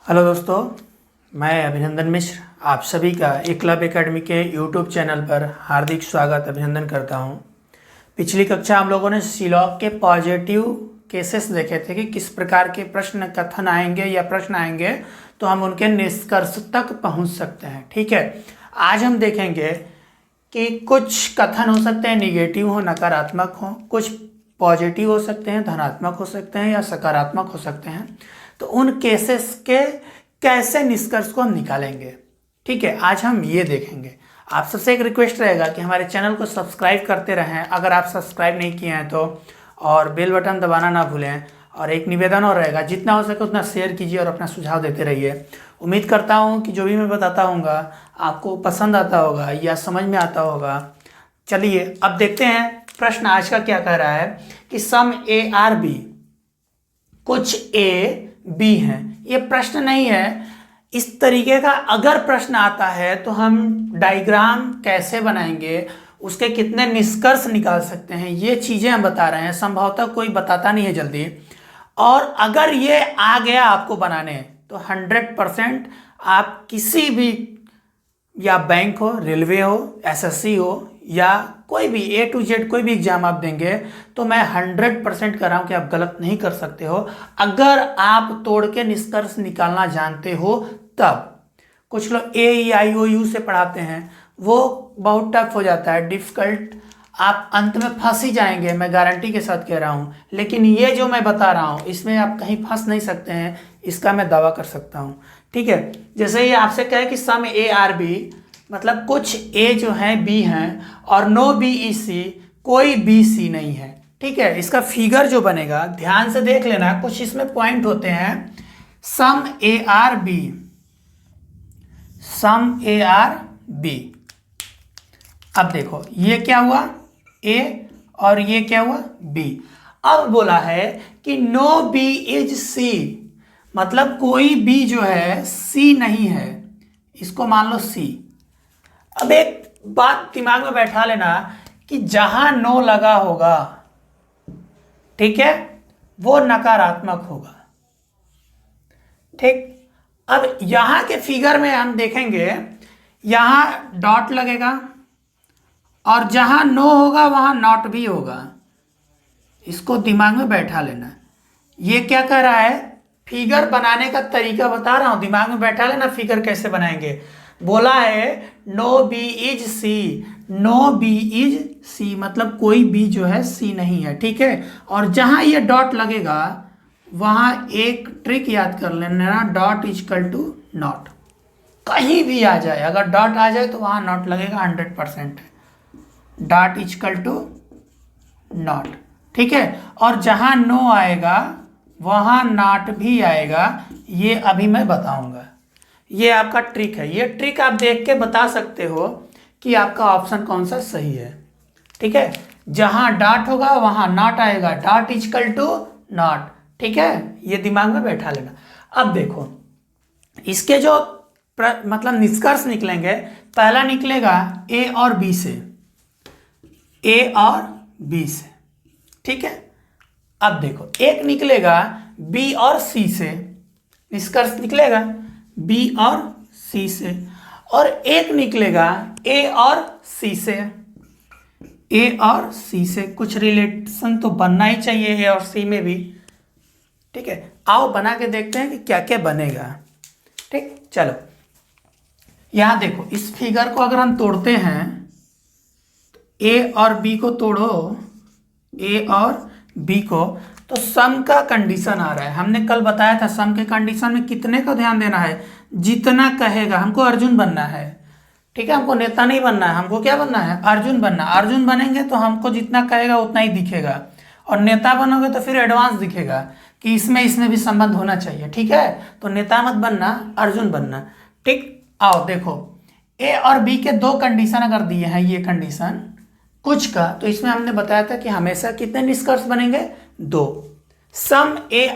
Hello दोस्तों, मैं अभिनंदन मिश्र आप सभी का एकलव्य एकेडमी के यूट्यूब चैनल पर हार्दिक स्वागत अभिनंदन करता हूं। पिछली कक्षा हम लोगों ने सीलॉग के पॉजिटिव केसेस देखे थे कि किस प्रकार के प्रश्न कथन आएंगे या प्रश्न आएंगे तो हम उनके निष्कर्ष तक पहुंच सकते हैं। ठीक है, आज हम देखेंगे कि कुछ कथन हो सकते हैं निगेटिव हो, नकारात्मक हो, कुछ पॉजिटिव हो सकते हैं, धनात्मक हो सकते हैं या सकारात्मक हो सकते हैं। तो उन केसेस के कैसे निष्कर्ष को हम निकालेंगे। ठीक है, आज हम ये देखेंगे। आप सबसे एक रिक्वेस्ट रहेगा कि हमारे चैनल को सब्सक्राइब करते रहें अगर आप सब्सक्राइब नहीं किए हैं तो, और बेल बटन दबाना ना भूलें। और एक निवेदन और रहेगा, जितना हो सके उतना शेयर कीजिए और अपना सुझाव देते रहिए। उम्मीद करता हूँ कि जो भी मैं बताता हूँगा आपको पसंद आता होगा या समझ में आता होगा। चलिए अब देखते हैं प्रश्न आज का क्या कह रहा है कि सम ए आर बी, कुछ ए बी हैं। ये प्रश्न नहीं है। इस तरीके का अगर प्रश्न आता है तो हम डायग्राम कैसे बनाएंगे, उसके कितने निष्कर्ष निकाल सकते हैं, ये चीज़ें हम बता रहे हैं। संभवतः कोई बताता नहीं है जल्दी। और अगर ये आ गया आपको बनाने तो 100% आप किसी भी, या बैंक हो, रेलवे हो, एसएससी हो, या कोई भी A to Z कोई भी एग्जाम आप देंगे तो मैं 100% कर रहा हूँ कि आप गलत नहीं कर सकते हो अगर आप तोड़ के निष्कर्ष निकालना जानते हो तब। कुछ लोग AEIOU से पढ़ाते हैं, वो बहुत टफ हो जाता है, डिफ़िकल्ट, आप अंत में फंस ही जाएंगे, मैं गारंटी के साथ कह रहा हूँ। लेकिन ये जो मैं बता रहा हूँ इसमें आप कहीं फंस नहीं सकते हैं, इसका मैं दावा कर सकता हूँ। ठीक है, जैसे ये आपसे कहे कि सम ए आर बी, मतलब कुछ ए जो हैं बी हैं और नो बी ई सी, कोई बी सी नहीं है। ठीक है, इसका फिगर जो बनेगा ध्यान से देख लेना, कुछ इसमें पॉइंट होते हैं। Some A are B, some A are B. अब देखो ये क्या हुआ ए और ये क्या हुआ बी। अब बोला है कि नो बी इज सी, मतलब कोई बी जो है सी नहीं है, इसको मान लो सी। अब एक बात दिमाग में बैठा लेना कि जहां नो लगा होगा, ठीक है, वो नकारात्मक होगा। ठीक, अब यहां के फिगर में हम देखेंगे, यहां डॉट लगेगा और जहां नो होगा वहां नॉट भी होगा। इसको दिमाग में बैठा लेना। ये क्या कह रहा है, फिगर बनाने का तरीका बता रहा हूं, दिमाग में बैठा लेना फिगर कैसे बनाएंगे। बोला है no B is C, no B is C मतलब कोई बी जो है सी नहीं है। ठीक है, और जहां ये डॉट लगेगा वहां एक ट्रिक याद कर लेना, डॉट इजकल टू नॉट। कहीं भी आ जाए, अगर डॉट आ जाए तो वहां नॉट लगेगा, 100% है। डॉट इजकल टू नॉट। ठीक है, और जहां नो आएगा वहां नॉट भी आएगा। ये अभी मैं बताऊंगा, ये आपका ट्रिक है। ये ट्रिक आप देख के बता सकते हो कि आपका ऑप्शन कौन सा सही है। ठीक है, जहां डॉट होगा वहां नॉट आएगा, डॉट इजकल टू नॉट। ठीक है, ये दिमाग में बैठा लेना। अब देखो इसके जो मतलब निष्कर्ष निकलेंगे, पहला निकलेगा ए और बी से, ए और बी से। ठीक है, अब देखो एक निकलेगा बी और सी से, निष्कर्ष निकलेगा बी और सी से, और एक निकलेगा ए और सी से। ए और सी से कुछ रिलेशन तो बनना ही चाहिए ए और सी में भी। ठीक है, आओ बना के देखते हैं कि क्या क्या बनेगा। ठीक, चलो यहां देखो इस फिगर को अगर हम तोड़ते हैं, ए और बी को तोड़ो, ए और बी को, तो सम का कंडीशन आ रहा है। हमने कल बताया था सम के कंडीशन में कितने को ध्यान देना है, जितना कहेगा। हमको अर्जुन बनना है, ठीक है, हमको नेता नहीं बनना है, हमको क्या बनना है, अर्जुन बनना। अर्जुन बनेंगे तो हमको जितना कहेगा उतना ही दिखेगा, और नेता बनोगे तो फिर एडवांस दिखेगा कि इसमें भी संबंध होना चाहिए। ठीक है, तो नेता मत बनना, अर्जुन बनना। ठीक, आओ देखो ए और बी के दो कंडीशन अगर दिए हैं, ये कंडीशन कुछ का, तो इसमें हमने बताया था कि हमेशा कितने निष्कर्ष बनेंगे, दो। सम ए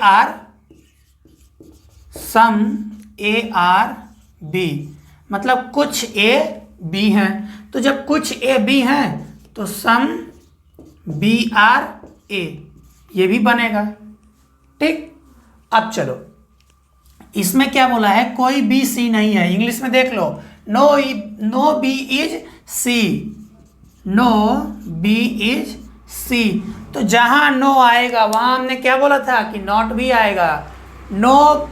आर बी मतलब कुछ ए बी हैं, तो जब कुछ ए बी हैं तो सम बी आर ए, ये भी बनेगा। ठीक, अब चलो इसमें क्या बोला है, कोई बी सी नहीं है। इंग्लिश में देख लो, no B is C, no B is C. तो जहां नो आएगा वहां हमने क्या बोला था कि नॉट भी आएगा। नो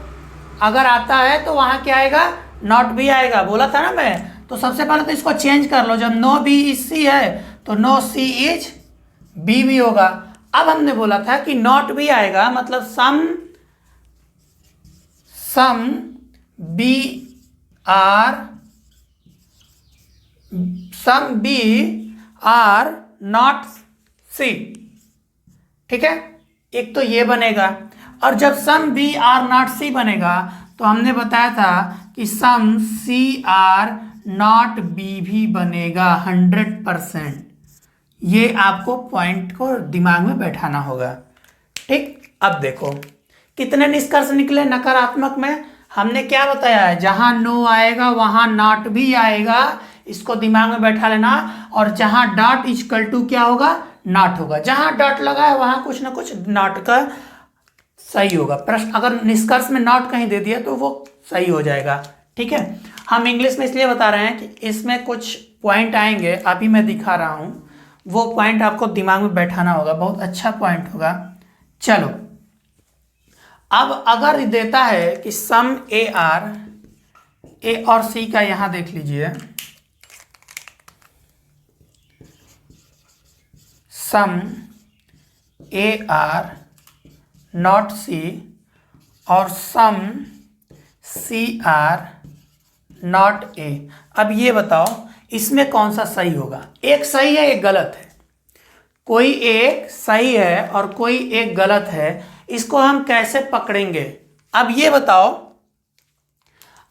अगर आता है तो वहां क्या आएगा, नॉट भी आएगा, बोला था ना मैं। तो सबसे पहले तो इसको चेंज कर लो, जब नो बी इज सी है तो नो सी इज बी भी होगा। अब हमने बोला था कि नॉट भी आएगा, मतलब सम बी आर नॉट सी, ठीक है, एक तो ये बनेगा। और जब some B are not C बनेगा तो हमने बताया था कि सम सी आर नॉट बी भी बनेगा 100%। ये आपको पॉइंट को दिमाग में बैठाना होगा, ठीक। अब देखो कितने निष्कर्ष निकले नकारात्मक में। हमने क्या बताया है, जहां नो आएगा वहां नॉट भी आएगा, इसको दिमाग में बैठा लेना। और जहां डॉट इक्वल टू क्या होगा, नॉट होगा। जहां डॉट लगा है वहां कुछ ना कुछ नॉट का सही होगा। प्रश्न अगर निष्कर्ष में नॉट कहीं दे दिया तो वो सही हो जाएगा, ठीक है। हम इंग्लिश में इसलिए बता रहे हैं कि इसमें कुछ पॉइंट आएंगे, अभी मैं दिखा रहा हूं, वो पॉइंट आपको दिमाग में बैठाना होगा, बहुत अच्छा पॉइंट होगा। चलो, अब अगर देता है कि सम ए और सी का, यहां देख लीजिए, सम ए आर नॉट सी और some C are not a. अब ये बताओ इसमें कौन सा सही होगा। एक सही है, एक गलत है, कोई एक सही है और कोई एक गलत है। इसको हम कैसे पकड़ेंगे, अब ये बताओ।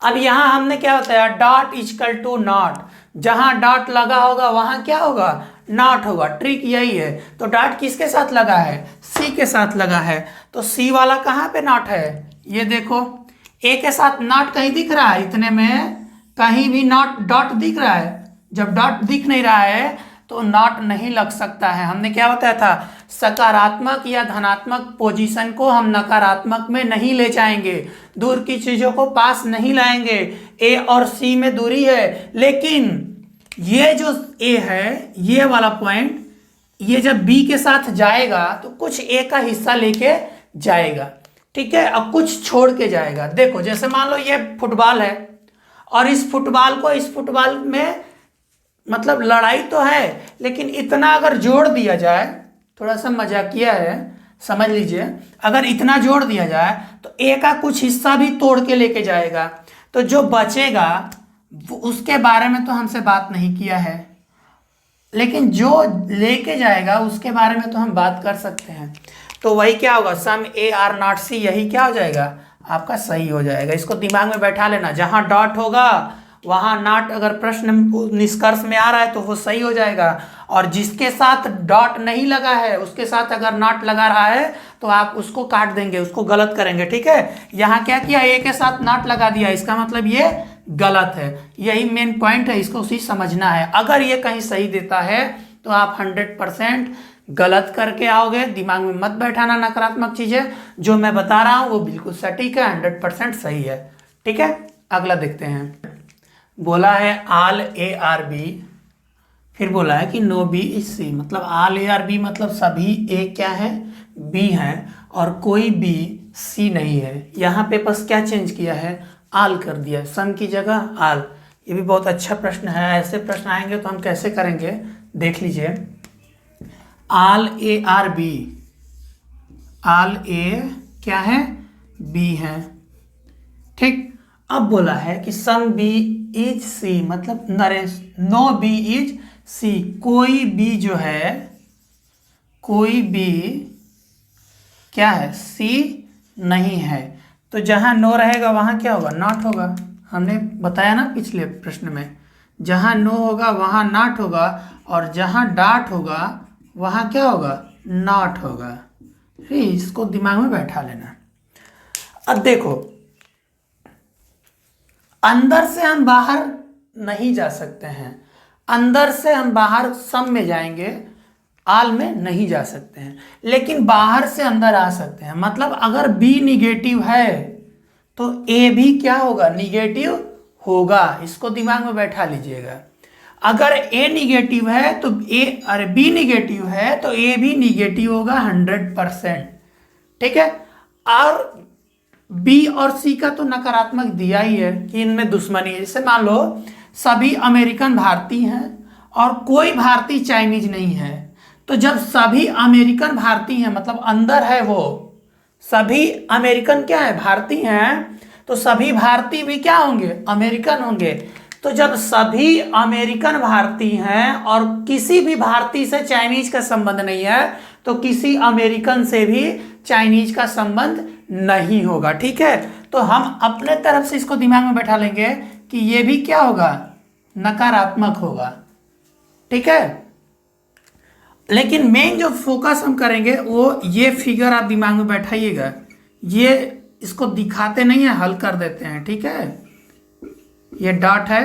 अब यहां हमने क्या बताया, डॉट इक्वल टू नॉट, जहां डॉट लगा होगा वहां क्या होगा, नॉट होगा। ट्रिक यही है। तो डॉट किसके साथ लगा है, सी के साथ लगा है, तो सी वाला कहां पे नॉट है, ये देखो, ए के साथ नॉट कहीं दिख रहा है, इतने में कहीं भी नॉट डॉट दिख रहा है। जब डॉट दिख नहीं रहा है तो नॉट नहीं लग सकता है। हमने क्या बताया था, सकारात्मक या धनात्मक पोजीशन को हम नकारात्मक में नहीं ले जाएंगे, दूर की चीजों को पास नहीं लाएंगे। ए और सी में दूरी है, लेकिन ये जो ए है, ये वाला पॉइंट, ये जब बी के साथ जाएगा तो कुछ ए का हिस्सा लेके जाएगा, ठीक है, अब कुछ छोड़ के जाएगा। देखो जैसे मान लो ये फुटबॉल है और इस फुटबॉल में मतलब लड़ाई तो है, लेकिन इतना अगर जोड़ दिया जाए, थोड़ा सा मजाकिया है, समझ लीजिए, अगर इतना जोड़ दिया जाए तो ए का कुछ हिस्सा भी तोड़ के लेके जाएगा, तो जो बचेगा उसके बारे में तो हमसे बात नहीं किया है, लेकिन जो लेके जाएगा उसके बारे में तो हम बात कर सकते हैं। तो वही क्या होगा, सम ए आर नॉट सी, यही क्या हो जाएगा, आपका सही हो जाएगा। इसको दिमाग में बैठा लेना, जहां डॉट होगा वहां नॉट, अगर प्रश्न निष्कर्ष में आ रहा है तो वो सही हो जाएगा। और जिसके साथ डॉट नहीं लगा है उसके साथ अगर नॉट लगा रहा है तो आप उसको काट देंगे, उसको गलत करेंगे, ठीक है। यहाँ क्या किया, ए के साथ नॉट लगा दिया, इसका मतलब ये गलत है। यही मेन पॉइंट है, इसको उसी समझना है। अगर ये कहीं सही देता है तो आप 100% गलत करके आओगे। दिमाग में मत बैठाना नकारात्मक चीजें, जो मैं बता रहा हूँ वो बिल्कुल सटीक है, 100% सही है, ठीक है। अगला देखते हैं। बोला है आल ए आर बी, फिर बोला है कि नो बी इज सी, मतलब आल ए आर बी मतलब सभी ए क्या है, बी है, और कोई बी सी नहीं है। यहाँ पे बस क्या चेंज किया है, आल कर दिया, सम की जगह आल। ये भी बहुत अच्छा प्रश्न है, ऐसे प्रश्न आएंगे तो हम कैसे करेंगे, देख लीजिए। आल ए आर बी, आल ए क्या है, बी है, ठीक। अब बोला है कि सम बी इज सी, मतलब नो बी इज सी, कोई बी जो है, कोई बी क्या है, सी नहीं है। तो जहां नो रहेगा वहां क्या होगा, नॉट होगा। हमने बताया ना पिछले प्रश्न में, जहां नो होगा वहां नॉट होगा, और जहां डॉट होगा वहां क्या होगा, नॉट होगा। फिर इसको दिमाग में बैठा लेना। अब देखो, अंदर से हम बाहर नहीं जा सकते हैं, अंदर से हम बाहर सम में जाएंगे, आल में नहीं जा सकते हैं, लेकिन बाहर से अंदर आ सकते हैं। मतलब अगर बी निगेटिव है तो ए भी क्या होगा, निगेटिव होगा। इसको दिमाग में बैठा लीजिएगा। अगर ए निगेटिव है तो बी निगेटिव है तो ए भी निगेटिव होगा 100%। ठीक है। और बी और सी का तो नकारात्मक दिया ही है कि इनमें दुश्मनी है। जैसे मान लो सभी अमेरिकन भारतीय हैं और कोई भारतीय चाइनीज नहीं है, तो जब सभी अमेरिकन भारतीय हैं मतलब अंदर है वो सभी अमेरिकन क्या है, भारतीय हैं, तो सभी भारतीय भी क्या होंगे, अमेरिकन होंगे। तो जब सभी अमेरिकन भारतीय हैं और किसी भी भारतीय से चाइनीज का संबंध नहीं है, तो किसी अमेरिकन से भी चाइनीज का संबंध नहीं होगा। ठीक है। तो हम अपने तरफ से इसको दिमाग में बैठा लेंगे कि ये भी क्या होगा, नकारात्मक होगा। ठीक है। लेकिन मेन जो फोकस हम करेंगे वो ये फिगर आप दिमाग में बैठाइएगा। ये इसको दिखाते नहीं है, हल कर देते हैं। ठीक है। ये डॉट है,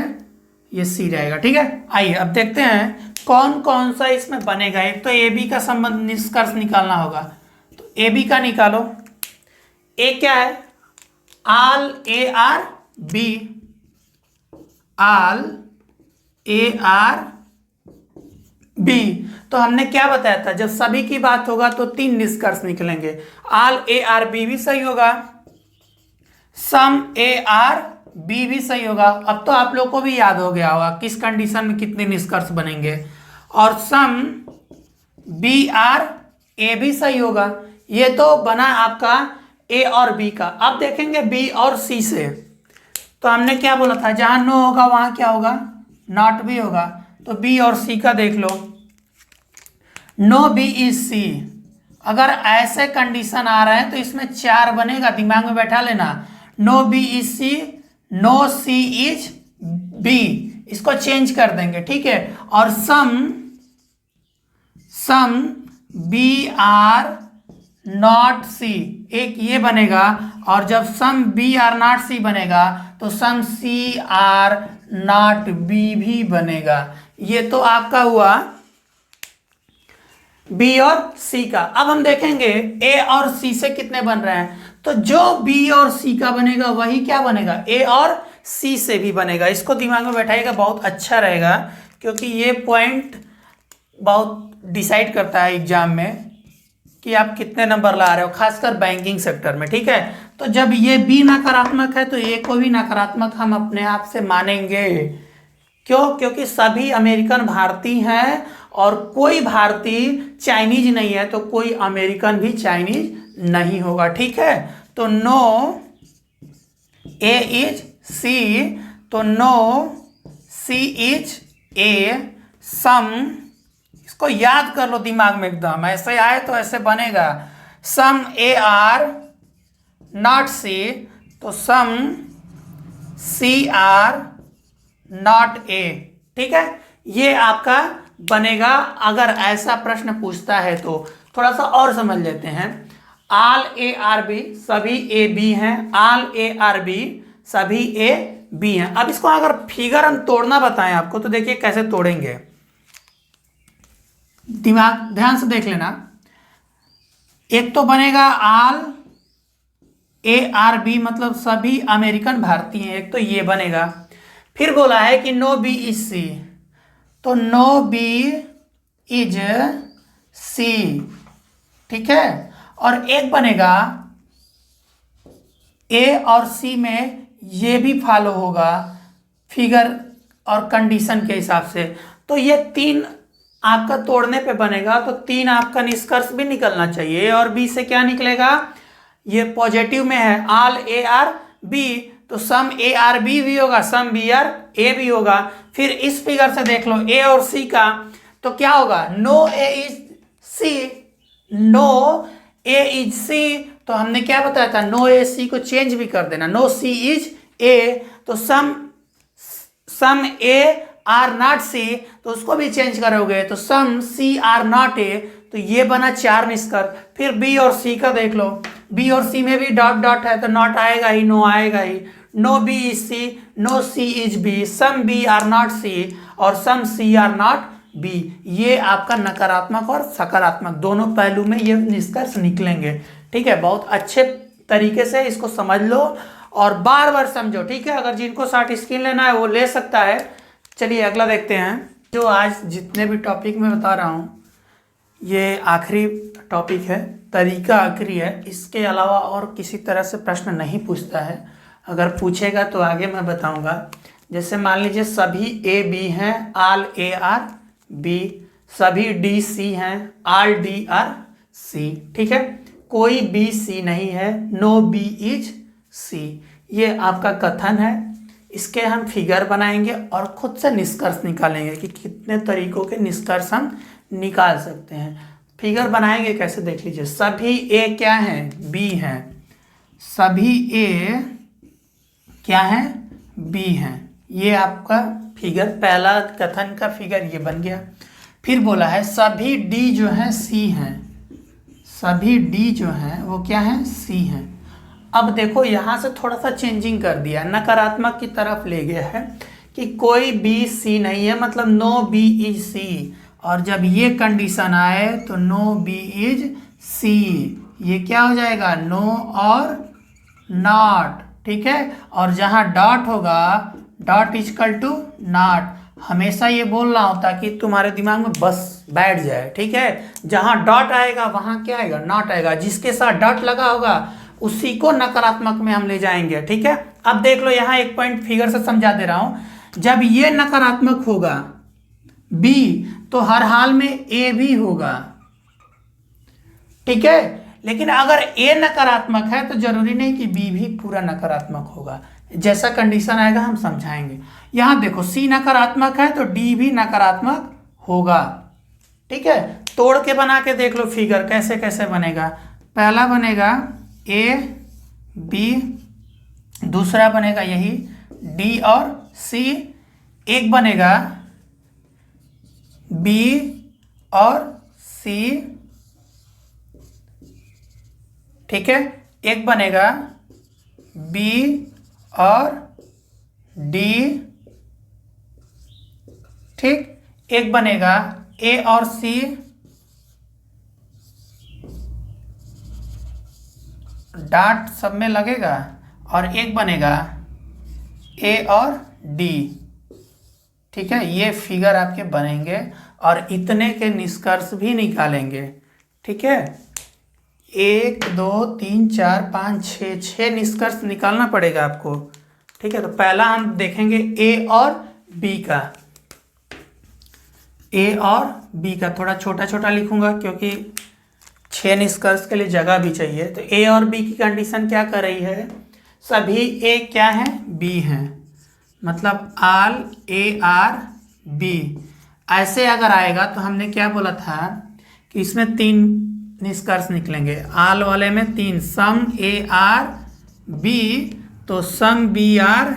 ये सी रहेगा। ठीक है। आइए अब देखते हैं कौन कौन सा इसमें बनेगा। एक तो ए बी का संबंध निष्कर्ष निकालना होगा, तो ए बी का निकालो। ए क्या है, all A are B, all A are B. तो हमने क्या बताया था, जब सभी की बात होगा तो 3 निष्कर्ष निकलेंगे। ऑल ए आर बी भी सही होगा, सम ए आर बी भी सही होगा। अब तो आप लोग को भी याद हो गया होगा किस कंडीशन में कितने निष्कर्ष बनेंगे। और सम बी आर ए भी सही होगा। ये तो बना आपका ए और बी का। अब देखेंगे बी और सी से। तो हमने क्या बोला था, जहां नो होगा वहां क्या होगा, नॉट भी होगा। तो बी और सी का देख लो, नो बी इज सी। अगर ऐसे कंडीशन आ रहे हैं तो इसमें 4 बनेगा, दिमाग में बैठा लेना। No B is C, no C is B, इसको चेंज कर देंगे। ठीक है। और some B are not C, एक ये बनेगा। और जब some B are not C बनेगा तो some C are not B भी बनेगा। ये तो आपका हुआ बी और सी का। अब हम देखेंगे ए और सी से कितने बन रहे हैं। तो जो बी और सी का बनेगा वही क्या बनेगा, ए और सी से भी बनेगा। इसको दिमाग में बैठाइएगा, बहुत अच्छा रहेगा, क्योंकि ये पॉइंट बहुत डिसाइड करता है एग्जाम में कि आप कितने नंबर ला रहे हो, खासकर बैंकिंग सेक्टर में। ठीक है। तो जब ये बी नकारात्मक है तो ए को भी नकारात्मक हम अपने आप से मानेंगे। क्यों, क्योंकि सभी अमेरिकन भारतीय हैं और कोई भारतीय चाइनीज नहीं है, तो कोई अमेरिकन भी चाइनीज नहीं होगा। ठीक है। तो नो ए इज सी, तो नो सी इज ए। सम, इसको याद कर लो दिमाग में एकदम, ऐसे आए तो ऐसे बनेगा। सम ए आर नॉट सी, तो some C are not a. ठीक है। ये आपका बनेगा अगर ऐसा प्रश्न पूछता है तो। थोड़ा सा और समझ लेते हैं। ऑल ए आर बी, सभी ए बी हैं। ऑल ए आर बी, सभी ए बी हैं। अब इसको अगर फिगर हम तोड़ना बताएं आपको तो देखिए कैसे तोड़ेंगे, दिमाग ध्यान से देख लेना। एक तो बनेगा ऑल ए आर बी मतलब सभी अमेरिकन भारतीय हैं, एक तो ये बनेगा। फिर बोला है कि नो बी इज सी, तो नो बी इज सी। ठीक है। और एक बनेगा ए और सी में, ये भी फॉलो होगा फिगर और कंडीशन के हिसाब से। तो ये 3 आपका तोड़ने पे बनेगा, तो 3 आपका निष्कर्ष भी निकलना चाहिए। ए और बी से क्या निकलेगा, ये पॉजिटिव में है ऑल ए आर बी, तो सम ए आर बी भी होगा, सम बी आर ए भी होगा। फिर इस फिगर से देख लो ए और सी का, तो क्या होगा, no A is C, no A is C. तो हमने क्या बताया था, नो ए सी को चेंज भी कर देना, नो सी इज ए। तो सम ए आर नॉट सी, तो उसको भी चेंज करोगे तो some C are not a. तो ये बना 4 निष्कर्ष। फिर बी और सी का देख लो, बी और सी में भी डॉट डॉट है तो नॉट आएगा ही, नो आएगा ही। No B is C, no C is B, some B are not C और some C are not B. ये आपका नकारात्मक और सकारात्मक दोनों पहलू में ये निष्कर्ष निकलेंगे। ठीक है। बहुत अच्छे तरीके से इसको समझ लो और बार बार समझो, ठीक है। अगर जिनको शॉर्ट स्क्रीन लेना है वो ले सकता है। चलिए अगला देखते हैं। जो आज जितने भी टॉपिक मैं बता रहा हूँ ये आखिरी टॉपिक है, तरीका आखिरी है। इसके अलावा और किसी तरह से प्रश्न नहीं पूछता है। अगर पूछेगा तो आगे मैं बताऊंगा। जैसे मान लीजिए सभी ए बी हैं, ऑल ए आर बी। सभी डी सी हैं, ऑल डी आर सी। ठीक है, कोई बी सी नहीं है, नो बी इज सी। ये आपका कथन है। इसके हम फिगर बनाएंगे और खुद से निष्कर्ष निकालेंगे कि कितने तरीकों के निष्कर्ष हम निकाल सकते हैं। फिगर बनाएंगे कैसे, देख लीजिए। सभी ए क्या हैं, बी हैं। सभी ए क्या हैं, बी हैं। ये आपका फिगर, पहला कथन का फिगर ये बन गया। फिर बोला है सभी डी जो है सी हैं। सभी डी जो हैं वो क्या हैं, सी हैं। अब देखो यहाँ से थोड़ा सा चेंजिंग कर दिया, नकारात्मक की तरफ ले गया है कि कोई बी सी नहीं है, मतलब नो बी इज सी। और जब ये कंडीशन आए तो नो बी इज सी, ये क्या हो जाएगा, नो और नॉट। ठीक है, और जहाँ डॉट होगा, डॉट इजकल टू नॉट। हमेशा ये बोलना होता कि तुम्हारे दिमाग में बस बैठ जाए। ठीक है, जहाँ डॉट आएगा वहाँ क्या आएगा, नॉट आएगा। जिसके साथ डॉट लगा होगा उसी को नकारात्मक में हम ले जाएंगे। ठीक है, अब देख लो यहाँ एक पॉइंट फिगर से समझा दे रहा हूं। जब ये नकारात्मक होगा बी तो हर हाल में ए भी होगा। ठीक है, लेकिन अगर ए नकारात्मक है तो जरूरी नहीं कि बी भी पूरा नकारात्मक होगा। जैसा कंडीशन आएगा हम समझाएंगे। यहां देखो सी नकारात्मक है तो डी भी नकारात्मक होगा। ठीक है, तोड़ के बना के देख लो फिगर कैसे कैसे बनेगा। पहला बनेगा ए बी, दूसरा बनेगा यही डी और सी, एक बनेगा बी और सी। ठीक है, एक बनेगा बी और डी। ठीक, एक बनेगा ए और सी, डॉट सब में लगेगा, और एक बनेगा ए और डी। ठीक है, ये फिगर आपके बनेंगे और इतने के निष्कर्ष भी निकालेंगे। ठीक है, 1 2 3 4 5 6 6 निष्कर्ष निकालना पड़ेगा आपको। ठीक है, तो पहला हम देखेंगे ए और बी का। ए और बी का थोड़ा छोटा छोटा लिखूंगा क्योंकि 6 निष्कर्ष के लिए जगह भी चाहिए। तो ए और बी की कंडीशन क्या कर रही है, सभी ए क्या है, बी हैं, मतलब ऑल ए आर बी। ऐसे अगर आएगा तो हमने क्या बोला था कि इसमें 3 निष्कर्ष निकलेंगे। ऑल वाले में 3, सम ए आर बी तो सम बी आर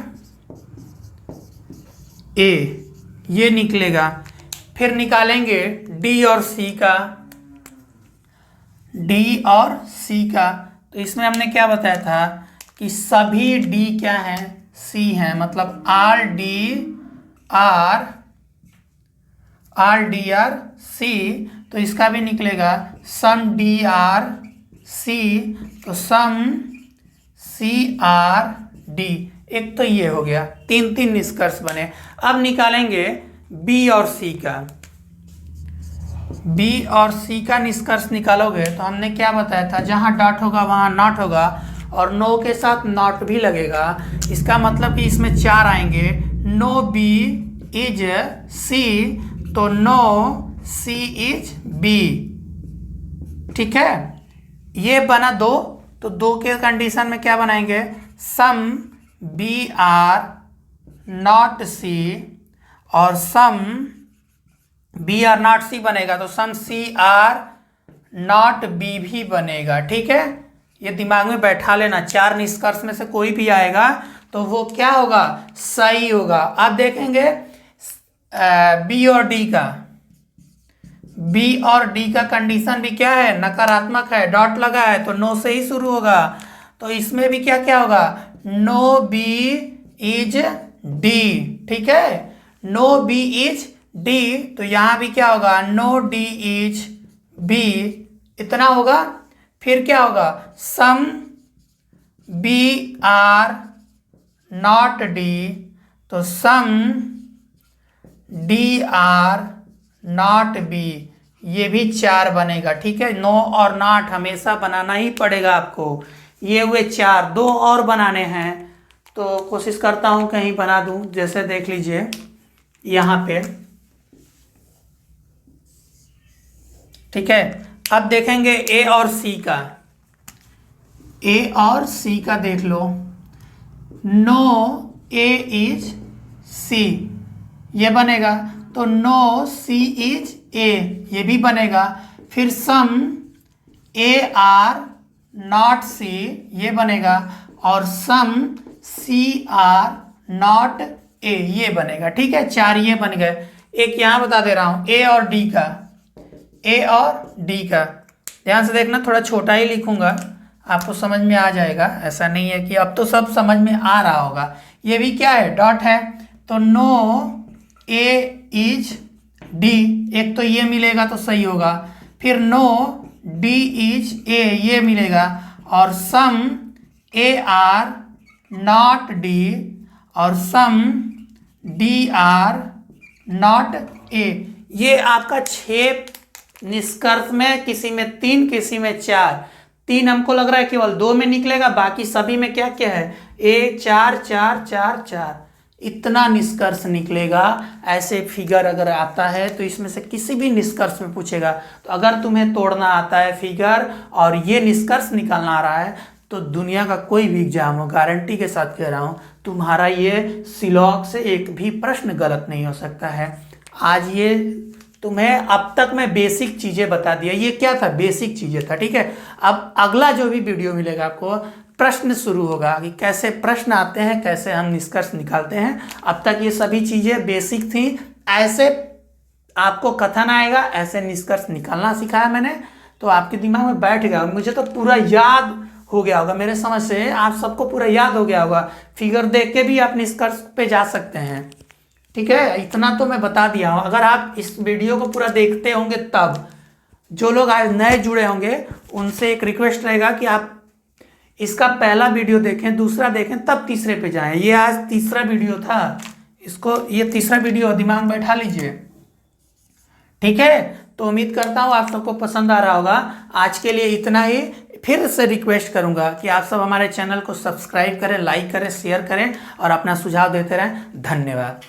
ए, ये निकलेगा। फिर निकालेंगे डी और सी का। डी और सी का तो इसमें हमने क्या बताया था कि सभी डी क्या हैं, सी हैं, मतलब आर डी आर सी। तो इसका भी निकलेगा सम डी आर सी तो सम सी आर डी। एक तो ये हो गया, 3 निष्कर्ष बने। अब निकालेंगे बी और सी का। बी और सी का निष्कर्ष निकालोगे तो हमने क्या बताया था, जहां डॉट होगा वहां नॉट होगा और नो के साथ नॉट भी लगेगा। इसका मतलब कि इसमें 4 आएंगे। नो बी इज सी तो नो सी इज बी। ठीक है, ये बना 2, तो 2 के कंडीशन में क्या बनाएंगे, सम बी आर नॉट सी और some B are not C बनेगा तो some C are not B भी बनेगा। ठीक है, ये दिमाग में बैठा लेना। 4 निष्कर्ष में से कोई भी आएगा तो वो क्या होगा, सही होगा। अब देखेंगे बी और डी का। बी और डी का कंडीशन भी क्या है, नकारात्मक है, डॉट लगा है तो नो से ही शुरू होगा। तो इसमें भी क्या क्या होगा, नो बी इज डी। ठीक है, नो बी इज डी तो यहां भी क्या होगा, नो डी इज बी, इतना होगा। फिर क्या होगा, some B are not D, तो some D are not B, ये भी 4 बनेगा। ठीक है, नो और नॉट हमेशा बनाना ही पड़ेगा आपको। ये हुए 4, 2 और बनाने हैं, तो कोशिश करता हूं कहीं बना दूं। जैसे देख लीजिए यहाँ पे, ठीक है। अब देखेंगे ए और सी का। ए और सी का देख लो। नो ए इज सी, ये बनेगा। तो नो सी इज ए, ये भी बनेगा। फिर सम ए आर नॉट सी, ये बनेगा। और some C are not a, ये बनेगा। ठीक है, 4 ये बन गए। एक यहाँ बता दे रहा हूं, ए और डी का। ए और डी का ध्यान से देखना, थोड़ा छोटा ही लिखूंगा, आपको समझ में आ जाएगा। ऐसा नहीं है कि अब तो सब समझ में आ रहा होगा। ये भी क्या है, डॉट है। तो नो ए इज डी, एक तो ये मिलेगा तो सही होगा। फिर नो डी इज ए, ये मिलेगा। और सम ए आर नॉट डी, और सम डी आर नॉट ए। ये आपका 6 निष्कर्ष में, किसी में 3, किसी में 4। 3 हमको लग रहा है केवल 2 में निकलेगा, बाकी सभी में क्या क्या है, ए 4 4 4 4, इतना निष्कर्ष निकलेगा। ऐसे फिगर अगर आता है तो इसमें से किसी भी निष्कर्ष में पूछेगा। तो अगर तुम्हें तोड़ना आता है फिगर और ये निष्कर्ष निकालना आ रहा है, तो दुनिया का कोई भी एग्जाम हो, गारंटी के साथ कह रहा हूँ, तुम्हारा ये सिलॉग से एक भी प्रश्न गलत नहीं हो सकता है। आज ये तुम्हें अब तक मैं बेसिक चीज़ें बता दिया। ये क्या था, बेसिक चीज़ें था। ठीक है, अब अगला जो भी वीडियो मिलेगा आपको, प्रश्न शुरू होगा कि कैसे प्रश्न आते हैं, कैसे हम निष्कर्ष निकालते हैं। अब तक ये सभी चीज़ें बेसिक थी। ऐसे आपको कथन आएगा, ऐसे निष्कर्ष निकालना सिखाया मैंने, तो आपके दिमाग में बैठ गया। मुझे तो पूरा याद हो गया होगा, मेरे समझ से आप सबको पूरा याद हो गया होगा। फिगर देख के भी आप निष्कर्ष पे जा सकते हैं। ठीक है, इतना तो मैं बता दिया हूँ। अगर आप इस वीडियो को पूरा देखते होंगे, तब जो लोग आज नए जुड़े होंगे उनसे एक रिक्वेस्ट रहेगा कि आप इसका पहला वीडियो देखें, दूसरा देखें, तब तीसरे पे जाएं। ये आज तीसरा वीडियो था, इसको ये तीसरा वीडियो दिमाग में बैठा लीजिए। ठीक है, तो उम्मीद करता हूँ आप सबको पसंद आ रहा होगा। आज के लिए इतना ही। फिर से रिक्वेस्ट करूंगा कि आप सब हमारे चैनल को सब्सक्राइब करें, लाइक करें, शेयर करें और अपना सुझाव देते रहें। धन्यवाद।